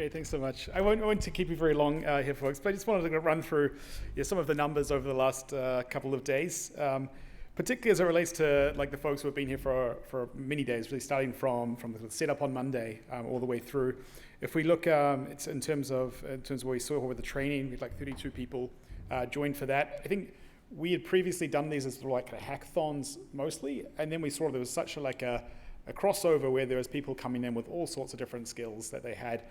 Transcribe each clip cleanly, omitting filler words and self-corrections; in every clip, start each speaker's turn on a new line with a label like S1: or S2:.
S1: Great, thanks so much. I won't to keep you very long here, folks, but I just wanted to run through some of the numbers over the last couple of days, particularly as it relates to like the folks who have been here for many days, really starting from the setup on Monday all the way through. If we look, it's in terms of what we saw with the training, we had like 32 people joined for that. I think we had previously done these as sort of like hackathons mostly, and then we saw there was such a crossover where there was people coming in with all sorts of different skills that they had,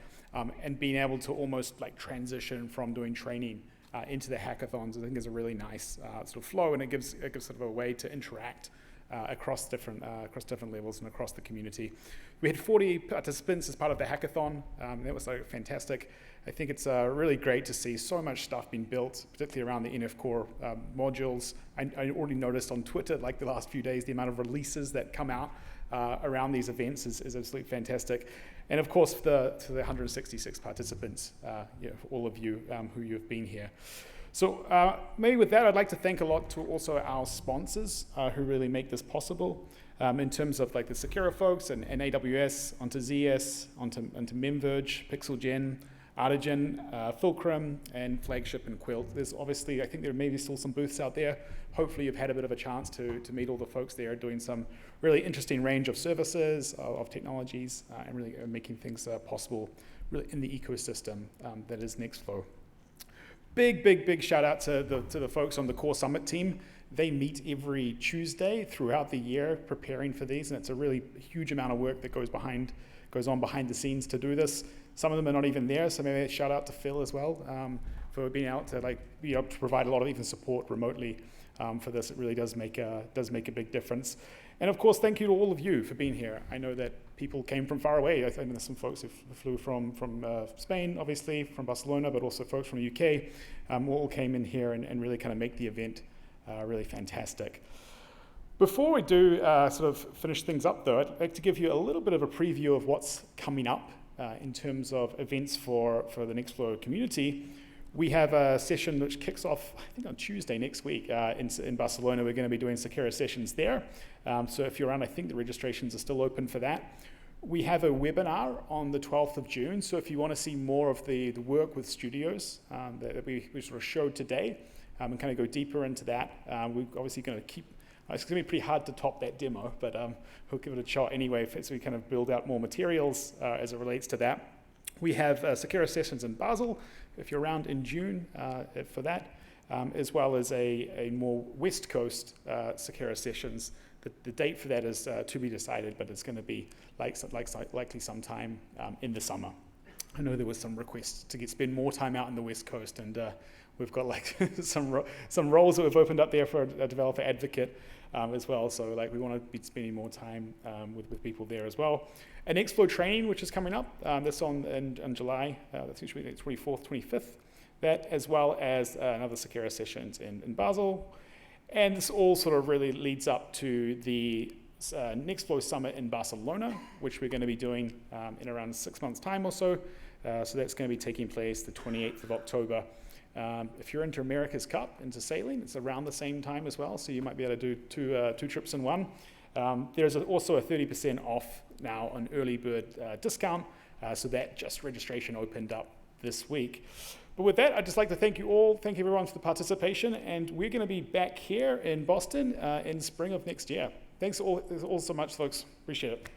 S1: and being able to almost like transition from doing training into the hackathons, I think is a really nice sort of flow, and it gives sort of a way to interact across different levels and across the community. We had 40 participants as part of the hackathon. That was like fantastic. I think it's really great to see so much stuff being built, particularly around the NF Core modules. I already noticed on Twitter, like the last few days, the amount of releases that come out around these events is absolutely fantastic. And of course, to the 166 participants, for all of you who you've been here. So maybe with that, I'd like to thank a lot to also our sponsors who really make this possible, in terms of like the Seqera folks and AWS, onto ZS, onto Memverge, PixelGen, Artigen, Fulcrum, and Flagship and Quilt. There's obviously, I think there may be still some booths out there. Hopefully you've had a bit of a chance to meet all the folks there doing some really interesting range of services, of technologies, and really making things possible really in the ecosystem that is Nextflow. Big shout out to the folks on the Core Summit team. They meet every Tuesday throughout the year preparing for these, and it's a really huge amount of work that goes on behind the scenes to do this. Some of them are not even there, so maybe a shout out to Phil as well for being out to to provide a lot of even support remotely for this. It really does make a big difference. And of course, thank you to all of you for being here. I know that people came from far away. I think there's some folks who flew from Spain, obviously, from Barcelona, but also folks from the UK, all came in here and really kind of make the event really fantastic. Before we do sort of finish things up, though, I'd like to give you a little bit of a preview of what's coming up in terms of events for the Nextflow community. We have a session which kicks off, I think, on Tuesday next week in Barcelona. We're going to be doing Seqera sessions there. So if you're around, I think the registrations are still open for that. We have a webinar on the 12th of June. So if you want to see more of the work with studios that we sort of showed today and kind of go deeper into that, we're obviously going to keep. It's going to be pretty hard to top that demo, but we'll give it a shot anyway as we kind of build out more materials as it relates to that. We have Seqera sessions in Basel, if you're around in June for that, as well as a more West Coast Seqera sessions. The date for that is to be decided, but it's going to be likely sometime in the summer. I know there was some requests to spend more time out in the West Coast, and we've got like some roles that we've opened up there for a developer advocate as well. So like we want to be spending more time with people there as well. An Nextflow training, which is coming up, that's in July, that's usually the 24th, 25th. That, as well as another Seqera sessions in Basel. And this all sort of really leads up to the Nextflow Summit in Barcelona, which we're going to be doing in around 6 months' time or so. So that's going to be taking place the 28th of October. If you're into America's Cup, into sailing, it's around the same time as well, so you might be able to do two trips in one. There's also a 30% off now on early bird discount, so that just registration opened up this week. But with that, I'd just like to thank you all, thank everyone for the participation, and we're going to be back here in Boston in spring of next year. Thanks all so much, folks. Appreciate it.